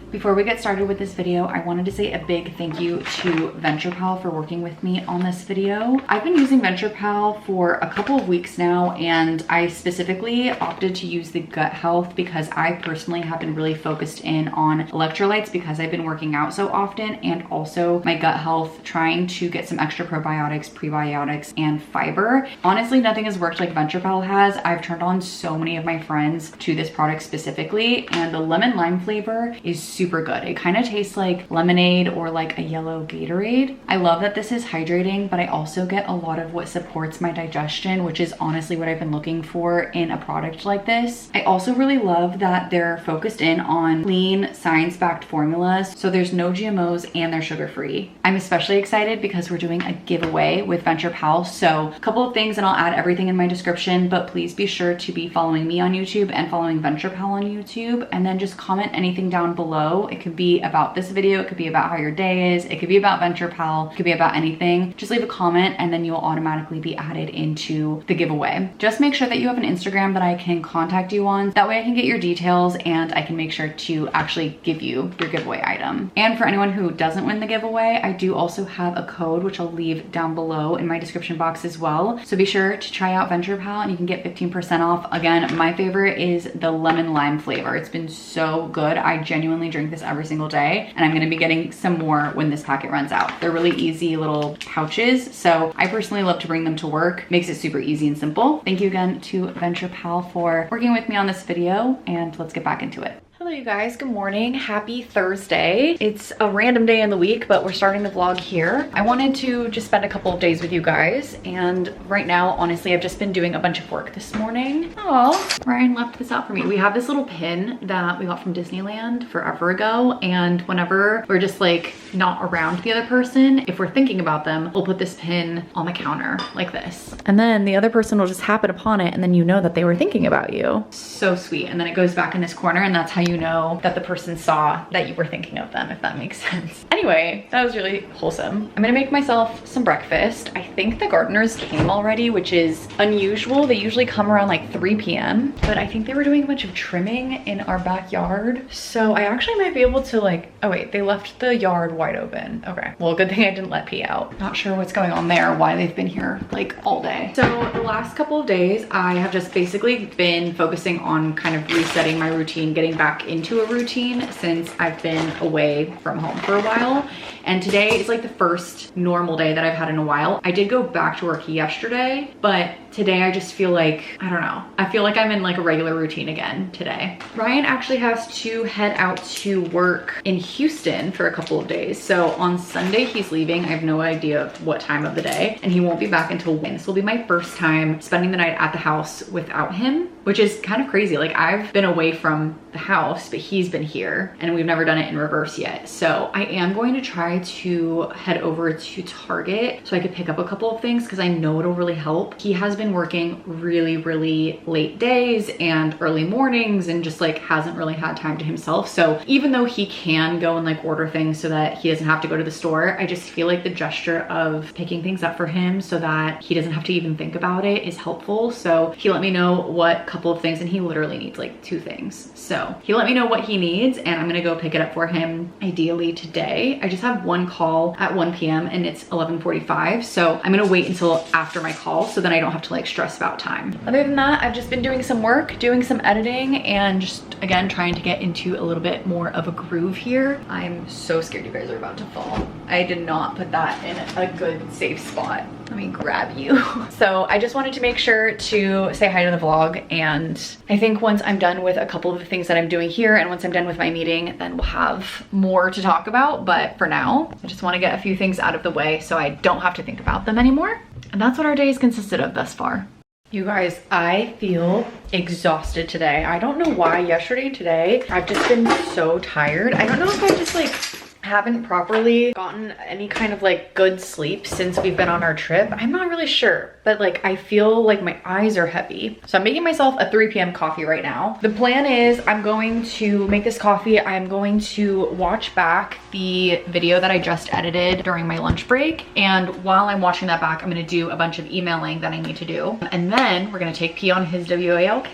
Before we get started with this video, I wanted to say a big thank you to VenturePal for working with me on this video. I've been using VenturePal for a couple of weeks now, and I specifically opted to use the gut health because I personally have been really focused in on electrolytes because I've been working out so often, and also my gut health, trying to get some extra probiotics, prebiotics, and fiber. Honestly, nothing has worked like VenturePal has. I've turned on so many of my friends to this product specifically, and the lemon lime flavor is super good. It kind of tastes like lemonade or like a yellow Gatorade. I love that this is hydrating, but I also get a lot of what supports my digestion, which is honestly what I've been looking for in a product like this. I also really love that they're focused in on clean, science-backed formulas, so there's no GMOs and they're sugar-free. I'm especially excited because we're doing a giveaway with VenturePal, so a couple of things, and I'll add everything in my description, but please be sure to be following me on YouTube and following VenturePal on YouTube, and then just comment anything down below. It could be about this video, it could be about how your day is, it could be about VenturePal, it could be about anything. Just leave a comment and then you'll automatically be added into the giveaway. Just make sure that you have an Instagram that I can contact you on. That way I can get your details and I can make sure to actually give you your giveaway item. And for anyone who doesn't win the giveaway, I do also have a code which I'll leave down below in my description box as well. So be sure to try out VenturePal and you can get 15% off. Again, my favorite is the lemon lime flavor. It's been so good. I genuinely drink this every single day, and I'm gonna be getting some more when this packet runs out. They're really easy little pouches, so I personally love to bring them to work. Makes it super easy and simple. Thank you again to VenturePal for working with me on this video, and let's get back into it. Hello you guys, good morning, happy Thursday. It's a random day in the week, but we're starting the vlog here. I wanted to just spend a couple of days with you guys, and right now, honestly, I've just been doing a bunch of work this morning. Oh, Ryan left this out for me. We have this little pin that we got from Disneyland forever ago, and whenever we're just like not around the other person, if we're thinking about them, we'll put this pin on the counter like this. And then the other person will just happen upon it, and then you know that they were thinking about you. So sweet. And then it goes back in this corner, and that's how you know that the person saw that you were thinking of them, if that makes sense. Anyway, that was really wholesome. I'm gonna make myself some breakfast. I think the gardeners came already, which is unusual. They usually come around like 3 p.m., but I think they were doing a bunch of trimming in our backyard. So I actually might be able to like, oh wait, they left the yard wide open. Okay, well, good thing I didn't let P out. Not sure what's going on there, why they've been here like all day. So the last couple of days, I have just basically been focusing on kind of resetting my routine, getting back into a routine since I've been away from home for a while. And today is like the first normal day that I've had in a while. I did go back to work yesterday, but today I just feel like, I don't know. I feel like I'm in like a regular routine again today. Ryan actually has to head out to work in Houston for a couple of days. So on Sunday he's leaving. I have no idea what time of the day, and he won't be back until Wednesday. This will be my first time spending the night at the house without him, which is kind of crazy. Like, I've been away from the house, but he's been here, and we've never done it in reverse yet. So I am going to try to head over to Target so I could pick up a couple of things because I know it'll really help. He has been working really, really late days and early mornings and just like hasn't really had time to himself. So even though he can go and like order things so that he doesn't have to go to the store, I just feel like the gesture of picking things up for him so that he doesn't have to even think about it is helpful. So he let me know what couple of things, and he literally needs like 2 things. So he let me know what he needs, and I'm gonna go pick it up for him ideally today. I just have one call at 1 p.m. and it's 11:45. So I'm gonna wait until after my call so then I don't have to like stress about time. Other than that, I've just been doing some work, doing some editing, and just again trying to get into a little bit more of a groove here. I'm so scared you guys are about to fall. I did not put that in a good safe spot. Let me grab you. So I just wanted to make sure to say hi to the vlog, and I think once I'm done with a couple of the things that I'm doing here and once I'm done with my meeting, then we'll have more to talk about. But for now, I just want to get a few things out of the way so I don't have to think about them anymore. And that's what our days consisted of thus far. You guys, I feel exhausted today. I don't know why. Yesterday and today, I've just been so tired. I don't know if I just like haven't properly gotten any kind of like good sleep since we've been on our trip. I'm not really sure, but like I feel like my eyes are heavy. So I'm making myself a 3 p.m. coffee right now. The plan is I'm going to make this coffee. I'm going to watch back the video that I just edited during my lunch break. And while I'm watching that back, I'm gonna do a bunch of emailing that I need to do. And then we're gonna take P on his WALK.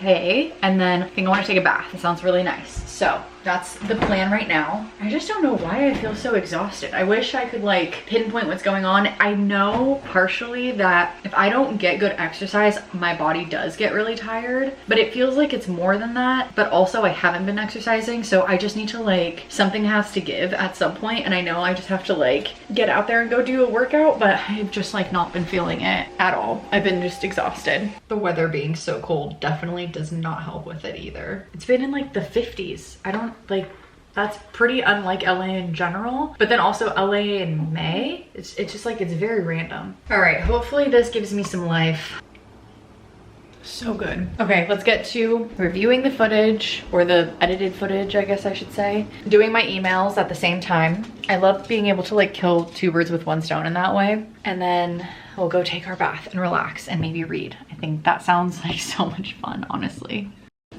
And then I think I wanna take a bath. It sounds really nice. So that's the plan right now. I just don't know why I feel so exhausted. I wish I could like pinpoint what's going on. I know partially that if I don't get good exercise, my body does get really tired, but it feels like it's more than that. But also I haven't been exercising, so I just need to like, something has to give at some point, and I know I just have to like get out there and go do a workout, but I've just like not been feeling it at all. I've been just exhausted. The weather being so cold definitely does not help with it either. It's been in like the 50s. I don't like, that's pretty unlike LA in general, but then also LA in May. It's just like, it's very random. All right, hopefully this gives me some life. So good. Okay, let's get to reviewing the footage, or the edited footage, I guess I should say. Doing my emails at the same time. I love being able to like kill two birds with one stone in that way. And then we'll go take our bath and relax and maybe read. I think that sounds like so much fun, honestly.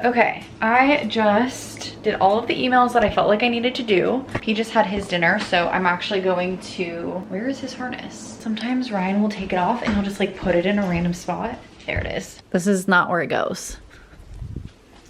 Okay, I just did all of the emails that I felt like I needed to do. He just had his dinner, so I'm actually going to, where is his harness? Sometimes Ryan will take it off and he'll just like put it in a random spot. There it is. This is not where it goes.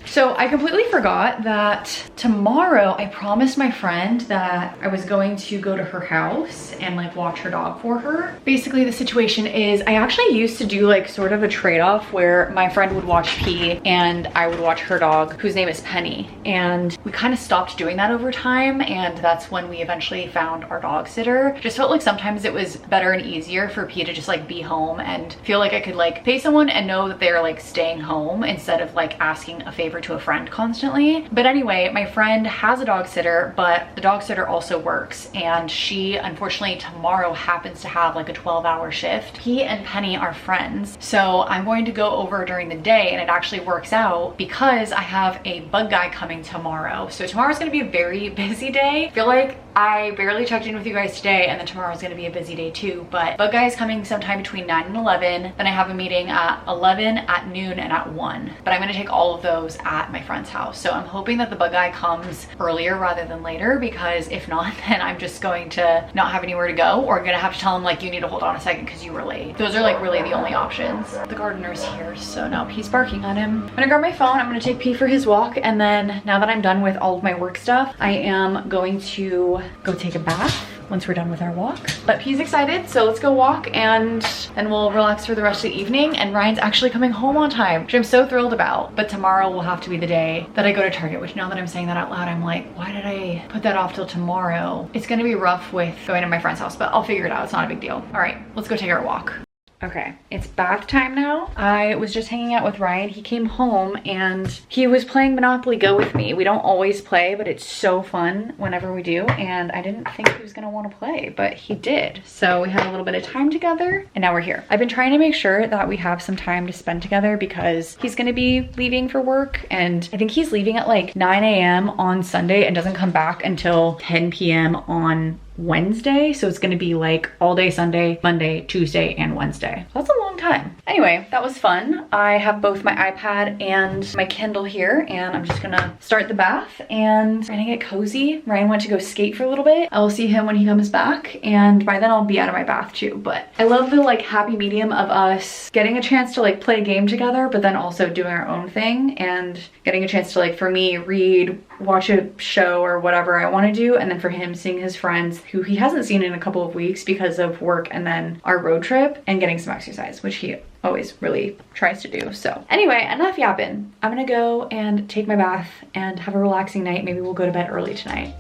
So I completely forgot that tomorrow I promised my friend that I was going to go to her house and like watch her dog for her. Basically the situation is I actually used to do like sort of a trade-off where my friend would watch P and I would watch her dog, whose name is Penny. And we kind of stopped doing that over time, and that's when we eventually found our dog sitter. Just felt like sometimes it was better and easier for P to just like be home and feel like I could like pay someone and know that they're like staying home instead of like asking a favor to a friend constantly. But anyway, my friend has a dog sitter, but the dog sitter also works, and she unfortunately tomorrow happens to have like a 12-hour shift. He and Penny are friends, so I'm going to go over during the day, and it actually works out because I have a bug guy coming tomorrow. So tomorrow's gonna be a very busy day. I feel like I barely checked in with you guys today, and then tomorrow's gonna be a busy day too, but bug guy is coming sometime between 9 and 11. Then I have a meeting at 11, at noon, and at 1. But I'm gonna take all of those at my friend's house. So I'm hoping that the bug guy comes earlier rather than later, because if not, then I'm just going to not have anywhere to go, or I'm gonna have to tell him like, you need to hold on a second because you were late. Those are like really the only options. The gardener's here, so no, he's barking on him. I'm gonna grab my phone, I'm gonna take P for his walk, and then now that I'm done with all of my work stuff, I am going to go take a bath once we're done with our walk. But P's excited, so let's go walk, and then we'll relax for the rest of the evening. And Ryan's actually coming home on time, which I'm so thrilled about. But tomorrow will have to be the day that I go to Target, which now that I'm saying that out loud, I'm like, why did I put that off till tomorrow? It's gonna be rough with going to my friend's house, but I'll figure it out. It's not a big deal. All right, let's go take our walk. Okay, it's bath time now. I was just hanging out with Ryan. He came home and he was playing Monopoly Go with me. We don't always play, but it's so fun whenever we do. And I didn't think he was gonna want to play, but he did. So we had a little bit of time together, and now we're here. I've been trying to make sure that we have some time to spend together because he's gonna be leaving for work, and I think he's leaving at like 9 a.m. on Sunday and doesn't come back until 10 p.m. on Wednesday. So it's gonna be like all day Sunday, Monday, Tuesday, and Wednesday. That's a long time. Anyway, that was fun. I have both my iPad and my Kindle here, and I'm just gonna start the bath and I'm gonna get cozy. Ryan went to go skate for a little bit. I will see him when he comes back, and by then I'll be out of my bath too. But I love the like happy medium of us getting a chance to like play a game together, but then also doing our own thing, and getting a chance to like, for me, read, watch a show or whatever I want to do, and then for him seeing his friends who he hasn't seen in a couple of weeks because of work and then our road trip, and getting some exercise, which he always really tries to do. So anyway, enough yapping. I'm gonna go and take my bath and have a relaxing night. Maybe we'll go to bed early tonight.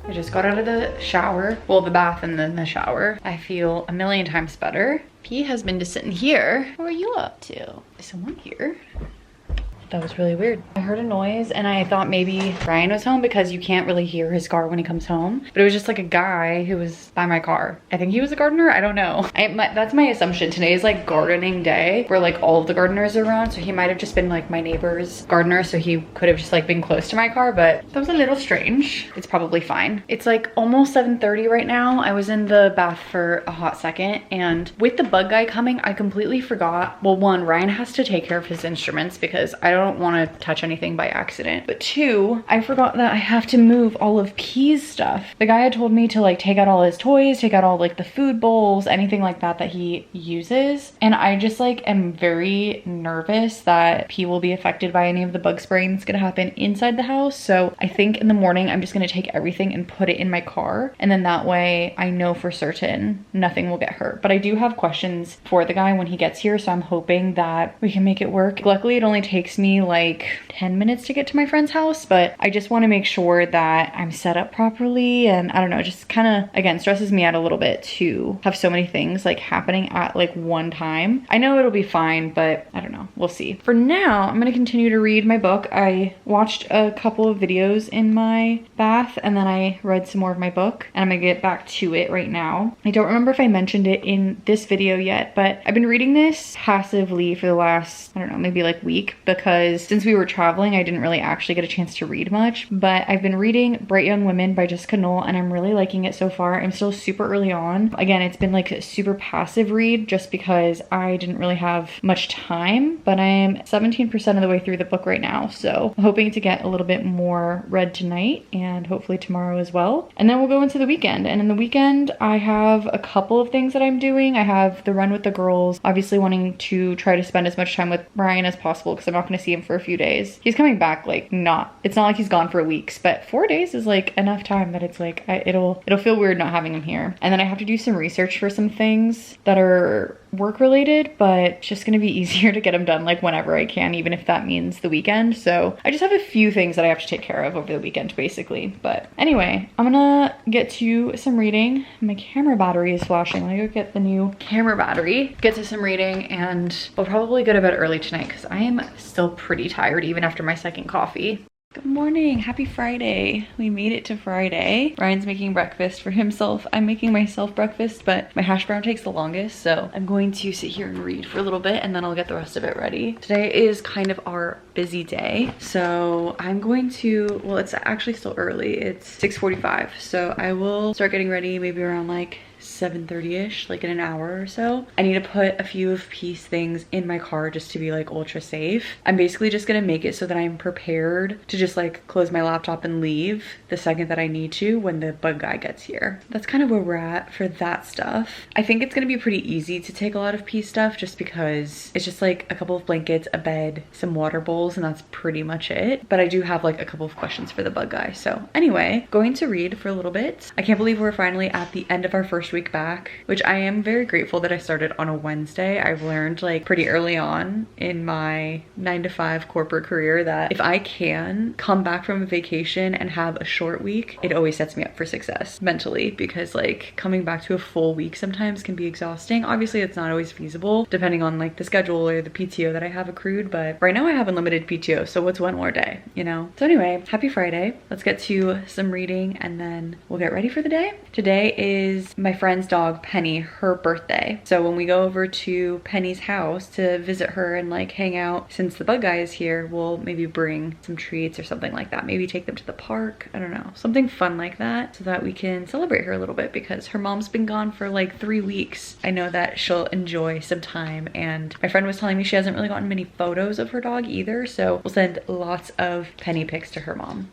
I just got out of the shower, well, the bath and then the shower. I feel a million times better. P has been just sitting here. What are you up to? Is someone here? That was really weird. I heard a noise and I thought maybe Ryan was home because you can't really hear his car when he comes home. But it was just like a guy who was by my car. I think he was a gardener, I don't know. That's my assumption. Today is like gardening day where like all of the gardeners are around. So he might have just been like my neighbor's gardener. So he could have just like been close to my car, but that was a little strange. It's probably fine. It's like almost 7:30 right now. I was in the bath for a hot second, and with the bug guy coming, I completely forgot. Well, one, Ryan has to take care of his instruments because I don't don't want to touch anything by accident. But two, I forgot that I have to move all of P's stuff. The guy had told me to like take out all his toys, take out all like the food bowls, anything like that that he uses. And I just like am very nervous that P will be affected by any of the bug spraying that's gonna happen inside the house. So I think in the morning, I'm just gonna take everything and put it in my car. And then that way I know for certain nothing will get hurt. But I do have questions for the guy when he gets here. So I'm hoping that we can make it work. Luckily, it only takes me like 10 minutes to get to my friend's house, but I just wanna make sure that I'm set up properly. And I don't know, just kind of, again, stresses me out a little bit to have so many things like happening at like one time. I know it'll be fine, but I don't know, we'll see. For now, I'm gonna continue to read my book. I watched a couple of videos in my bath and then I read some more of my book and I'm gonna get back to it right now. I don't remember if I mentioned it in this video yet, but I've been reading this passively for the last, I don't know, maybe like week, because since we were traveling, I didn't really actually get a chance to read much, but I've been reading Bright Young Women by Jessica and I'm really liking it so far. I'm still super early on. Again, it's been like a super passive read just because I didn't really have much time, but I am 17% of the way through the book right now. So I'm hoping to get a little bit more read tonight and hopefully tomorrow as well. And then we'll go into the weekend. And in the weekend, I have a couple of things that I'm doing. I have the run with the girls, obviously wanting to try to spend as much time with Brian as possible because I'm not going to see him for a few days. He's coming back like it's not like he's gone for weeks, but 4 days is like enough time that it's like, it'll feel weird not having him here. And then I have to do some research for some things that are work related, but it's just gonna be easier to get them done like whenever I can, even if that means the weekend. So I just have a few things that I have to take care of over the weekend basically. But anyway, I'm gonna get to some reading. My camera battery is flashing. Let me go get the new camera battery, get to some reading, and I'll probably go to bed early tonight because I am still pretty tired even after my second coffee. Good morning, happy Friday. We made it to Friday. Ryan's making breakfast for himself. I'm making myself breakfast, but my hash brown takes the longest. So I'm going to sit here and read for a little bit and then I'll get the rest of it ready. Today is kind of our busy day. So I'm going to, well, it's actually still early. It's 6:45. So I will start getting ready maybe around like 7:30ish, like in an hour or so. I need to put a few of P's things in my car just to be like ultra safe. I'm basically just gonna make it so that I'm prepared to just like close my laptop and leave the second that I need to when the bug guy gets here. That's kind of where we're at for that stuff. I think it's gonna be pretty easy to take a lot of P's stuff just because it's just like a couple of blankets, a bed, some water bowls, and that's pretty much it. But I do have like a couple of questions for the bug guy. So anyway, going to read for a little bit. I can't believe we're finally at the end of our first week back, which I am very grateful that I started on a Wednesday. I've learned like pretty early on in my 9-to-5 corporate career that if I can come back from a vacation and have a short week, it always sets me up for success mentally, because like coming back to a full week sometimes can be exhausting. Obviously it's not always feasible depending on like the schedule or the PTO that I have accrued, but right now I have unlimited PTO, so what's one more day, you know? So anyway, happy Friday. Let's get to some reading and then we'll get ready for the day. Today is my friend's dog Penny, her birthday. So when we go over to Penny's house to visit her and like hang out, since the bug guy is here, we'll maybe bring some treats or something like that. Maybe take them to the park. I don't know, something fun like that so that we can celebrate her a little bit, because her mom's been gone for like 3 weeks. I know that she'll enjoy some time, and my friend was telling me she hasn't really gotten many photos of her dog either, so we'll send lots of Penny pics to her mom.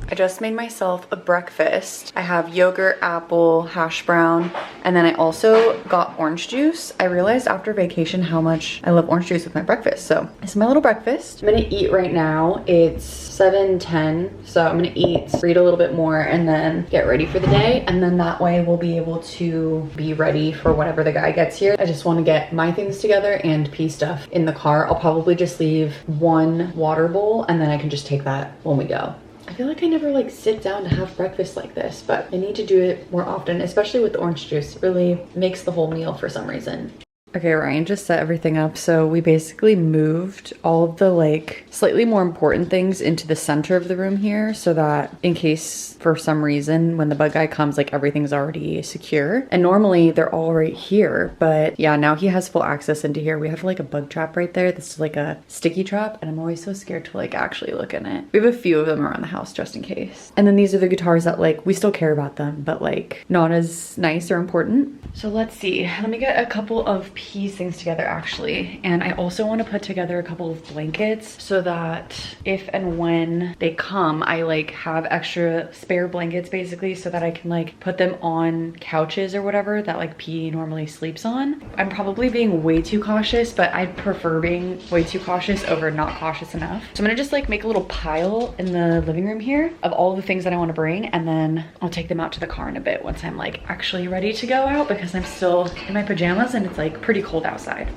I just made myself a breakfast. I have yogurt, apple, hash brown, and then I also got orange juice. I realized after vacation how much I love orange juice with my breakfast. So this is my little breakfast. I'm gonna eat right now. It's 7:10, so I'm gonna eat, read a little bit more, and then get ready for the day. And then that way we'll be able to be ready for whenever the guy gets here. I just wanna get my things together and P stuff in the car. I'll probably just leave one water bowl and then I can just take that when we go. I feel like I never like sit down to have breakfast like this, but I need to do it more often, especially with the orange juice. It really makes the whole meal for some reason. Okay, Ryan just set everything up. So we basically moved all of the like slightly more important things into the center of the room here, so that in case for some reason when the bug guy comes, like everything's already secure. And normally they're all right here, but yeah, now he has full access into here. We have like a bug trap right there. This is like a sticky trap, and I'm always so scared to like actually look in it. We have a few of them around the house just in case. And then these are the guitars that like we still care about them, but like not as nice or important. So let's see. Let me get a couple of piece things together actually. And I also want to put together a couple of blankets so that if and when they come, I like have extra spare blankets basically so that I can like put them on couches or whatever that like P normally sleeps on. I'm probably being way too cautious, but I prefer being way too cautious over not cautious enough. So I'm gonna just like make a little pile in the living room here of all the things that I want to bring, and then I'll take them out to the car in a bit once I'm like actually ready to go out, because I'm still in my pajamas and it's like pretty cold outside.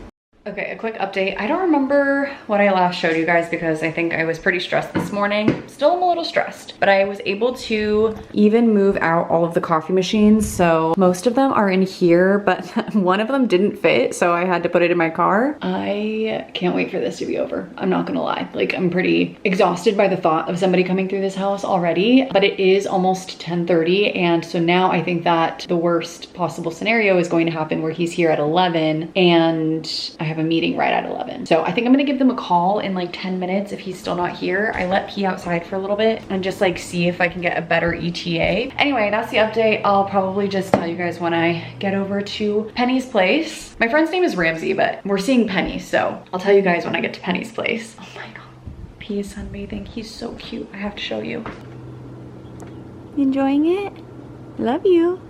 Okay, a quick update. I don't remember what I last showed you guys because I think I was pretty stressed this morning. Still am a little stressed, but I was able to even move out all of the coffee machines. So most of them are in here, but one of them didn't fit, so I had to put it in my car. I can't wait for this to be over. I'm not gonna lie. Like, I'm pretty exhausted by the thought of somebody coming through this house already, but it is almost 10:30, and so now I think that the worst possible scenario is going to happen where he's here at 11 and I have a meeting right at 11. So I think I'm gonna give them a call in like 10 minutes if he's still not here. I let P outside for a little bit and just like see if I can get a better ETA. Anyway, that's the update. I'll probably just tell you guys when I get over to Penny's place. My friend's name is Ramsey, but we're seeing Penny, so I'll tell you guys when I get to Penny's place. Oh my God, P is sunbathing. He's so cute. I have to show you. Enjoying it? Love you.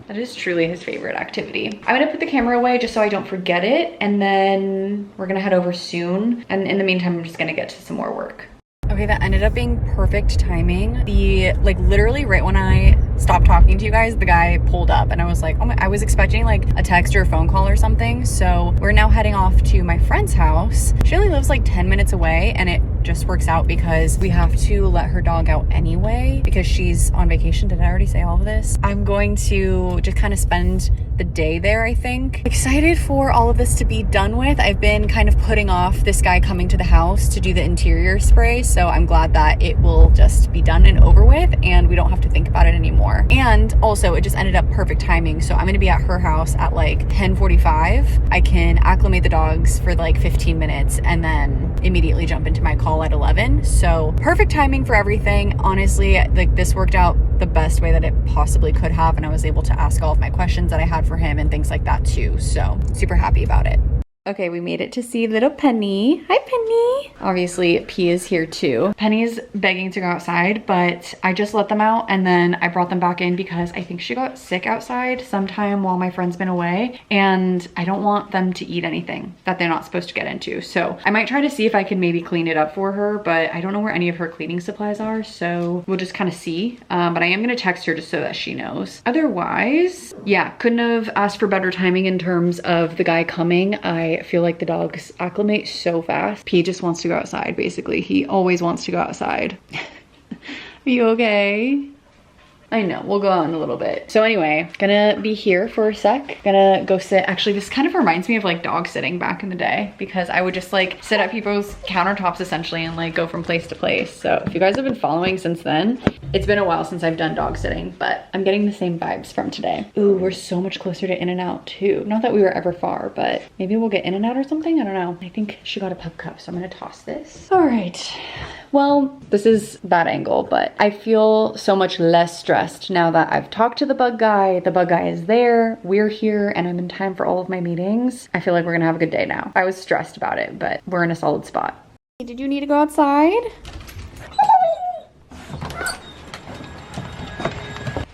That is truly his favorite activity. I'm gonna put the camera away just so I don't forget it, and then we're gonna head over soon. And in the meantime, I'm just gonna get to some more work. Okay, that ended up being perfect timing. Like literally right when I stopped talking to you guys, the guy pulled up and I was like, oh my, I was expecting like a text or a phone call or something. So we're now heading off to my friend's house. She only lives like 10 minutes away, and it just works out because we have to let her dog out anyway because she's on vacation. Did I already say all of this? I'm going to just kind of spend the day there, I think. Excited for all of this to be done with. I've been kind of putting off this guy coming to the house to do the interior spray, so I'm glad that it will just be done and over with and we don't have to think about it anymore. And also it just ended up perfect timing, so I'm gonna be at her house at like 10:45. I can acclimate the dogs for like 15 minutes and then immediately jump into my call at 11. So perfect timing for everything. Honestly, like this worked out the best way that it possibly could have, and I was able to ask all of my questions that I had for him and things like that too. So super happy about it. Okay, we made it to see little Penny. Hi, Penny. Obviously, P is here too. Penny's begging to go outside, but I just let them out and then I brought them back in because I think she got sick outside sometime while my friend's been away, and I don't want them to eat anything that they're not supposed to get into. So I might try to see if I can maybe clean it up for her, but I don't know where any of her cleaning supplies are, so we'll just kind of see. But I am gonna text her just so that she knows. Otherwise, yeah, couldn't have asked for better timing in terms of the guy coming. I feel like the dogs acclimate so fast. P just wants to go outside, basically. He always wants to go outside. Are you okay? I know, we'll go out in a little bit. So anyway, gonna be here for a sec. Gonna go sit. Actually, this kind of reminds me of like dog sitting back in the day because I would just like sit at people's countertops essentially and like go from place to place. So if you guys have been following since then, it's been a while since I've done dog sitting, but I'm getting the same vibes from today. Ooh, we're so much closer to In-N-Out too. Not that we were ever far, but maybe we'll get In-N-Out or something. I don't know. I think she got a pup cup, so I'm gonna toss this. All right. Well, this is that angle, but I feel so much less stressed now that I've talked to the bug guy. The bug guy is there, we're here, and I'm in time for all of my meetings. I feel like we're gonna have a good day now. I was stressed about it, but we're in a solid spot. Did you need to go outside?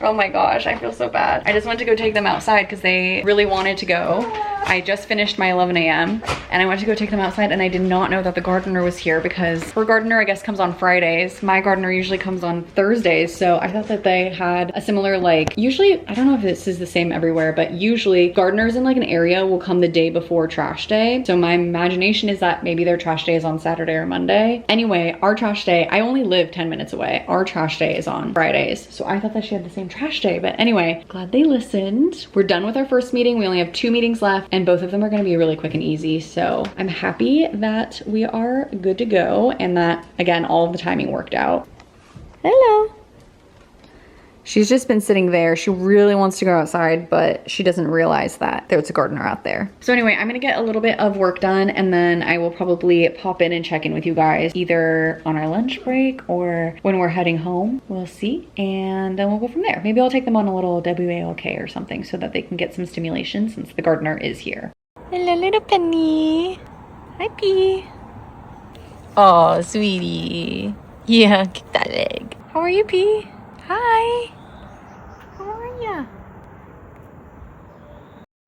Oh my gosh, I feel so bad. I just went to go take them outside because they really wanted to go. I just finished my 11 a.m. and I went to go take them outside, and I did not know that the gardener was here because her gardener, I guess, comes on Fridays. My gardener usually comes on Thursdays. So I thought that they had a similar, like, usually, I don't know if this is the same everywhere, but usually gardeners in like an area will come the day before trash day. So my imagination is that maybe their trash day is on Saturday or Monday. Anyway, our trash day, I only live 10 minutes away. Our trash day is on Fridays. So I thought that she had the same trash day, but anyway, glad they listened. We're done with our first meeting. We only have 2 meetings left, and both of them are going to be really quick and easy. So I'm happy that we are good to go and that, again, all of the timing worked out. Hello. She's just been sitting there. She really wants to go outside, but she doesn't realize that there's a gardener out there. So anyway, I'm gonna get a little bit of work done, and then I will probably pop in and check in with you guys either on our lunch break or when we're heading home. We'll see, and then we'll go from there. Maybe I'll take them on a little WALK or something so that they can get some stimulation since the gardener is here. Hello, little penny. Hi, P. Oh, sweetie. Yeah, get that leg. How are you, P? Hi. How are ya?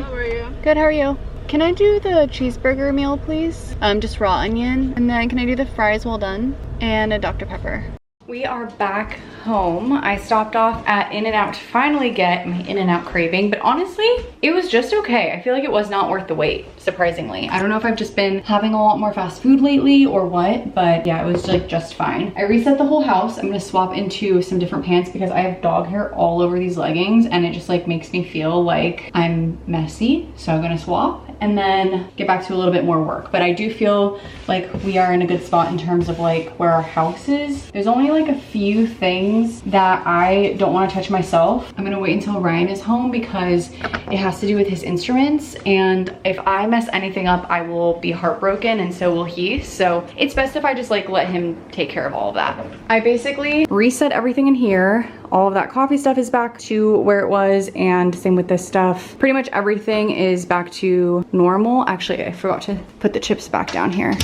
How are you? Good, how are you? Can I do the cheeseburger meal, please? Just raw onion. And then can I do the fries well done? And a Dr. Pepper. We are back home. I stopped off at In-N-Out to finally get my In-N-Out craving, but honestly, it was just okay. I feel like it was not worth the wait, surprisingly. I don't know if I've just been having a lot more fast food lately or what, but yeah, it was like just fine. I reset the whole house. I'm gonna swap into some different pants because I have dog hair all over these leggings and it just like makes me feel like I'm messy. So I'm gonna swap and then get back to a little bit more work. But I do feel like we are in a good spot in terms of like where our house is. There's only like a few things that I don't want to touch myself. I'm gonna wait until Ryan is home because it has to do with his instruments, and if I mess anything up, I will be heartbroken and so will he. So it's best if I just like let him take care of all of that. I basically reset everything in here. All of that coffee stuff is back to where it was, and same with this stuff. Pretty much everything is back to normal. Actually, I forgot to put the chips back down here.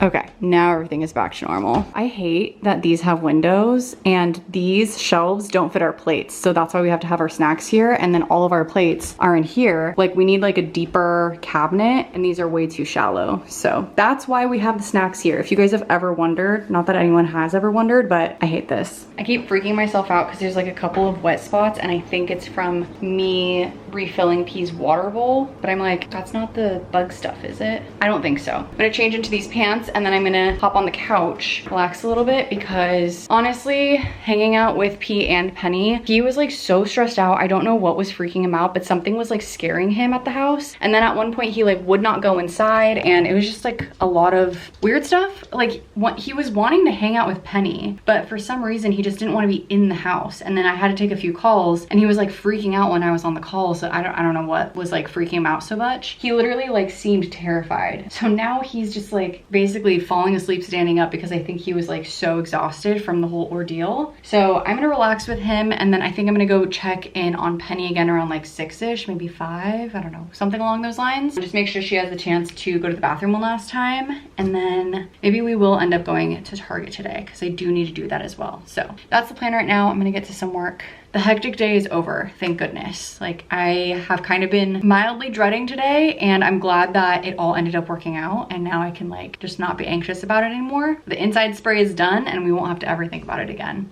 Okay, now everything is back to normal. I hate that these have windows and these shelves don't fit our plates. So that's why we have to have our snacks here, and then all of our plates are in here. Like we need like a deeper cabinet and these are way too shallow. So that's why we have the snacks here. If you guys have ever wondered, not that anyone has ever wondered, but I hate this. I keep freaking myself out because there's like a couple of wet spots and I think it's from me refilling P's water bowl, but I'm like, that's not the bug stuff, is it? I don't think so. I'm gonna change into these pants and then I'm gonna hop on the couch, relax a little bit, because honestly, hanging out with P and Penny, he was like so stressed out. I don't know what was freaking him out, but something was like scaring him at the house. And then at one point he like would not go inside, and it was just like a lot of weird stuff. Like he was wanting to hang out with Penny, but for some reason he just didn't want to be in the house. And then I had to take a few calls and he was like freaking out when I was on the call. So I don't know what was like freaking him out so much. He literally like seemed terrified. So now he's just like basically falling asleep standing up because I think he was like so exhausted from the whole ordeal. So I'm gonna relax with him, and then I think I'm gonna go check in on Penny again around like 6-ish, maybe 5, I don't know, something along those lines. Just make sure she has the chance to go to the bathroom one last time, and then maybe we will end up going to Target today because I do need to do that as well. So that's the plan right now. I'm gonna get to some work. The hectic day is over, thank goodness. Like I have kind of been mildly dreading today, and I'm glad that it all ended up working out, and now I can like just not be anxious about it anymore. The inside spray is done and we won't have to ever think about it again.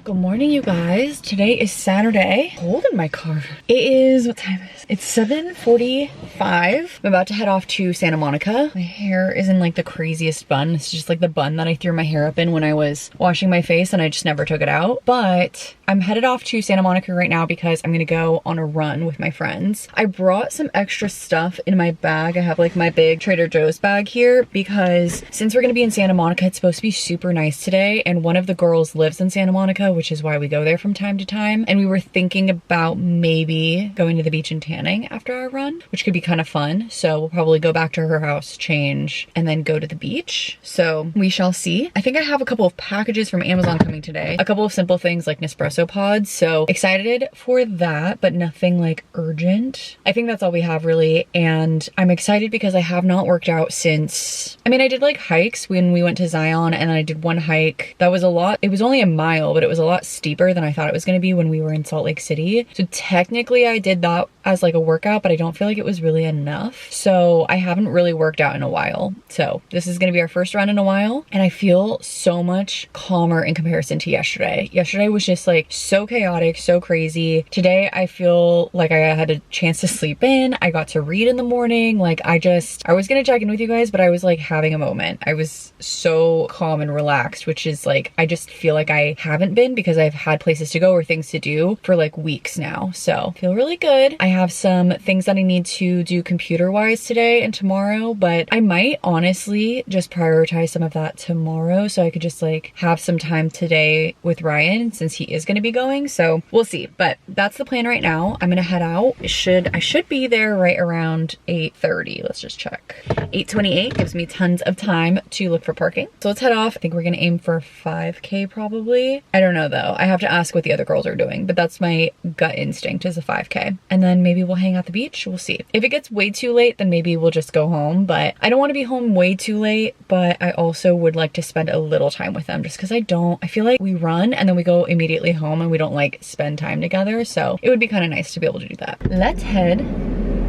Good morning, you guys. Today is Saturday. Cold in my car. It is, what time is it? It's 7:45. I'm about to head off to Santa Monica. My hair is in like the craziest bun. It's just like the bun that I threw my hair up in when I was washing my face and I just never took it out. But I'm headed off to Santa Monica right now because I'm gonna go on a run with my friends. I brought some extra stuff in my bag. I have like my big Trader Joe's bag here because since we're gonna be in Santa Monica, it's supposed to be super nice today, and one of the girls lives in Santa Monica, which is why we go there from time to time. And we were thinking about maybe going to the beach and tanning after our run, which could be kind of fun. So we'll probably go back to her house, change, and then go to the beach. So we shall see. I think I have a couple of packages from Amazon coming today. A couple of simple things like Nespresso pods. So excited for that, but nothing like urgent. I think that's all we have really. And I'm excited because I have not worked out since, I mean, I did like hikes when we went to Zion, and I did one hike that was a lot. It was only a mile, but it was a lot steeper than I thought it was going to be when we were in Salt Lake City. So technically I did that as like a workout, but I don't feel like it was really enough. So I haven't really worked out in a while. So this is going to be our first run in a while, and I feel so much calmer in comparison to yesterday. Yesterday was just like so chaotic, so crazy. Today I feel like I had a chance to sleep in. I got to read in the morning. Like I was going to check in with you guys, but I was like having a moment. I was so calm and relaxed, which is like, I just feel like I haven't been because I've had places to go or things to do for like weeks now. So feel really good. I have some things that I need to do computer wise today and tomorrow, but I might honestly just prioritize some of that tomorrow so I could just like have some time today with Ryan since he is going to be going. So we'll see, but that's the plan right now. I'm going to head out. I should be there right around 8:30. Let's just check. 8:28 gives me tons of time to look for parking. So let's head off. I think we're going to aim for 5K probably. I don't know. know though. I have to ask what the other girls are doing, but that's my gut instinct is a 5K. And then maybe we'll hang out the beach. We'll see. If it gets way too late, then maybe we'll just go home. But I don't want to be home way too late, but I also would like to spend a little time with them just because I feel like we run and then we go immediately home and we don't like spend time together. So it would be kind of nice to be able to do that. Let's head.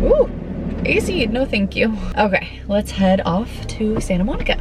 Ooh, AC, no thank you. Okay, let's head off to Santa Monica.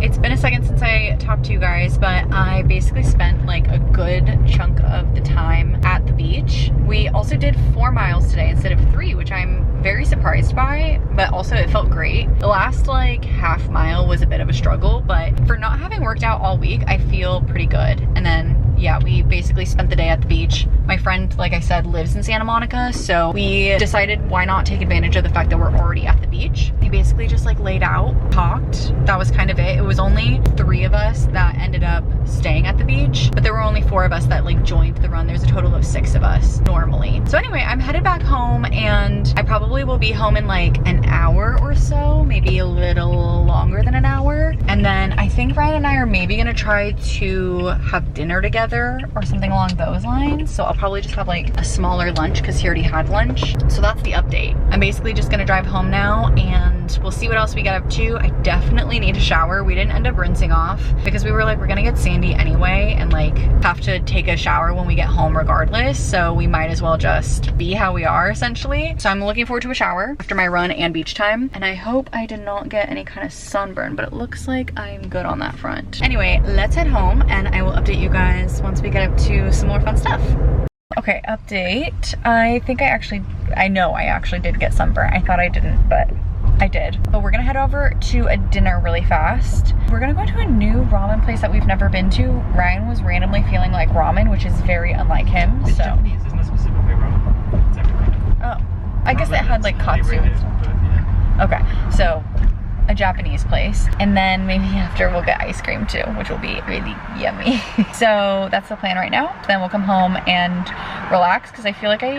It's been a second since I talked to you guys, but I basically spent like a good chunk of the time at the beach. We also did 4 miles today instead of 3, which I'm very surprised by, but also it felt great. The last like half mile was a bit of a struggle, but for not having worked out all week, I feel pretty good. And then yeah, we basically spent the day at the beach. My friend, like I said, lives in Santa Monica, so we decided why not take advantage of the fact that we're already at the beach. We basically just like laid out, talked. That was kind of it. It was only 3 of us that ended up staying at the beach, but there were only 4 of us that like joined the run. There's a total of 6 of us normally. So anyway, I'm headed back home and I probably will be home in like an hour or so, maybe a little longer than an hour. And then I think Ryan and I are maybe gonna try to have dinner together or something along those lines. So I'll probably just have like a smaller lunch because he already had lunch. So that's the update. I'm basically just gonna drive home now and we'll see what else we get up to. I definitely need a shower. We didn't end up rinsing off because we were like, we're gonna get sandy anyway and like have to take a shower when we get home regardless. So we might as well just be how we are essentially. So I'm looking forward to a shower after my run and beach time. And I hope I did not get any kind of sunburn, but it looks like I'm good on that front. Anyway, let's head home and I will update you guys once we get up to some more fun stuff. Okay, update. I know I actually did get sunburn. I thought I didn't, but I did. But we're gonna head over to a dinner really fast. We're gonna go to a new ramen place that we've never been to. Ryan was randomly feeling like ramen, which is very unlike him. It's so Japanese, isn't it specifically ramen? It's everything. Oh, I guess it had like katsu and stuff. Yeah. Okay, so a Japanese place, and then maybe after we'll get ice cream too, which will be really yummy. So that's the plan right now. Then we'll come home and relax because I feel like I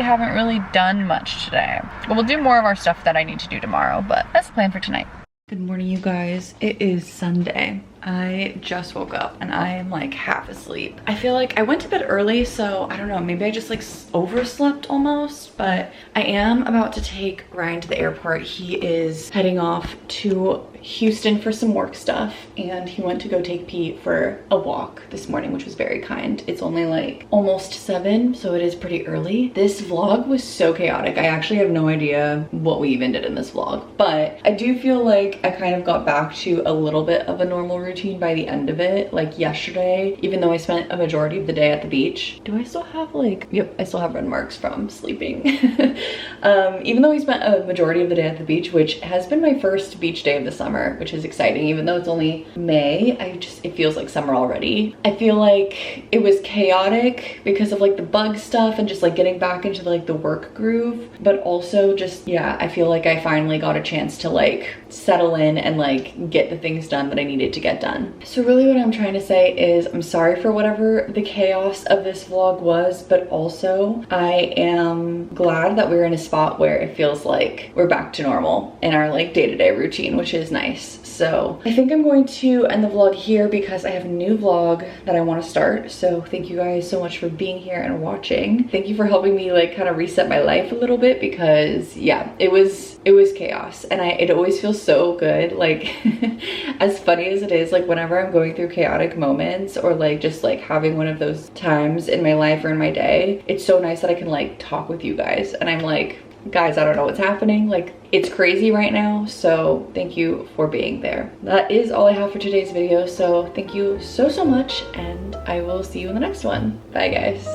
haven't really done much today. But we'll do more of our stuff that I need to do tomorrow, but that's the plan for tonight. Good morning, you guys. It is Sunday. I just woke up and I am like half asleep. I feel like I went to bed early, so I don't know, maybe I just like overslept almost, but I am about to take Ryan to the airport. He is heading off to Houston for some work stuff, and he went to go take Pete for a walk this morning, which was very kind. It's only like almost 7, so it is pretty early. This vlog was so chaotic. I actually have no idea what we even did in this vlog, but I do feel like I kind of got back to a little bit of a normal routine by the end of it. Like yesterday, even though I spent a majority of the day at the beach, do I still have like, yep, I still have red marks from sleeping. Even though we spent a majority of the day at the beach, which has been my first beach day of the summer, which is exciting. Even though it's only May, it feels like summer already. I feel like it was chaotic because of like the bug stuff and just like getting back into like the work groove, but also just, yeah, I feel like I finally got a chance to like settle in and like get the things done that I needed to get done. So really what I'm trying to say is I'm sorry for whatever the chaos of this vlog was, but also I am glad that we're in a spot where it feels like we're back to normal in our like day-to-day routine, which is nice. So I think I'm going to end the vlog here because I have a new vlog that I want to start. So thank you guys so much for being here and watching. Thank you for helping me like kind of reset my life a little bit because yeah, it was chaos, and it always feels so good. Like as funny as it is, like whenever I'm going through chaotic moments or like just like having one of those times in my life or in my day, it's so nice that I can like talk with you guys and I'm like, guys, I don't know what's happening. Like it's crazy right now. So thank you for being there. That is all I have for today's video. So thank you so much, and I will see you in the next one. Bye guys.